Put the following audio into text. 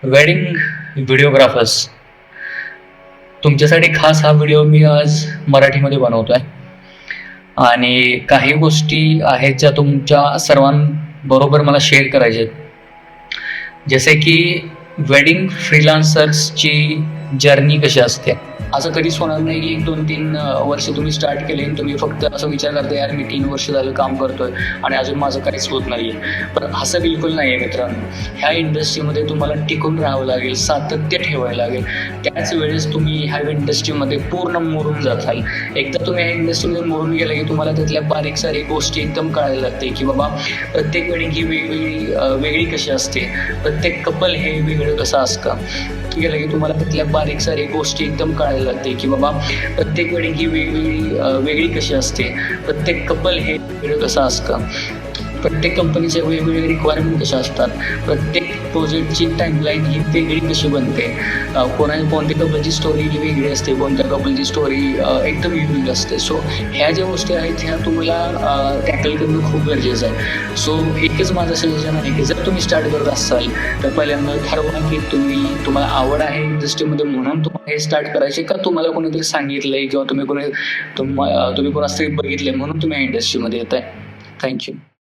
Wedding videographers, तुमच्यासाठी खास हा व्हिडिओ मी आज मराठीमध्ये बनवतो आहे. आणि काही गोष्टी आहेत ज्या तुमच्या सर्वांबरोबर मला शेअर करायच्या आहेत. जसे की वेडिंग फ्रीलान्सर्सची जर्नी कशी असते. असं कधीच होणार नाही की 1-2-3 वर्ष तुम्ही स्टार्ट केले आणि तुम्ही फक्त असं विचार करता यार मी 3 वर्ष झालं काम करतोय आणि अजून माझं काहीच होत नाही. पण असं बिलकुल नाही आहे मित्रांनो. ह्या इंडस्ट्रीमध्ये तुम्हाला टिकून राहावं लागेल, सातत्य ठेवायला लागेल. त्याच वेळेस तुम्ही ह्या इंडस्ट्रीमध्ये पूर्ण मोडून जाताल. एकदा तुम्ही ह्या इंडस्ट्रीमध्ये मोडून गेला की तुम्हाला त्यातल्या बारीक सारीक गोष्टी एकदम कळायला लागते की बाबा प्रत्येक वेडिंग ही वेगळी कशी असते, प्रत्येक कपल हे वेगळं कसं असतं. गेलं की तुम्हाला त्यातल्या बारीक सारीक गोष्टी एकदम कळायला लागते की बाबा प्रत्येक वेडिंग ही वेगळी कशी असते, प्रत्येक कपल हे वेगळं कसं असतं, प्रत्येक कंपनीच्या वेगवेगळे रिक्वायरमेंट कशा असतात, प्रत्येक प्रोजेक्टची टाईमलाईन ही वेगळी कशी बनते, कोणत्या कपलची स्टोरी ही वेगळी असते, कोणत्या कपलची स्टोरी एकदम युनिक असते. सो ह्या ज्या गोष्टी आहेत ह्या तुम्हाला टॅकल करणं खूप गरजेचं आहे. सो एकच माझं सजेशन आहे की जर तुम्ही स्टार्ट करत असाल तर पहिल्यांदा ठरवा की तुम्हाला आवड आहे इंडस्ट्रीमध्ये म्हणून तुम्हाला हे स्टार्ट करायचे का तुम्हाला कोणीतरी सांगितलंय किंवा तुम्ही कोणास तरी बघितलंय म्हणून तुम्ही या इंडस्ट्रीमध्ये येत आहे. थँक्यू.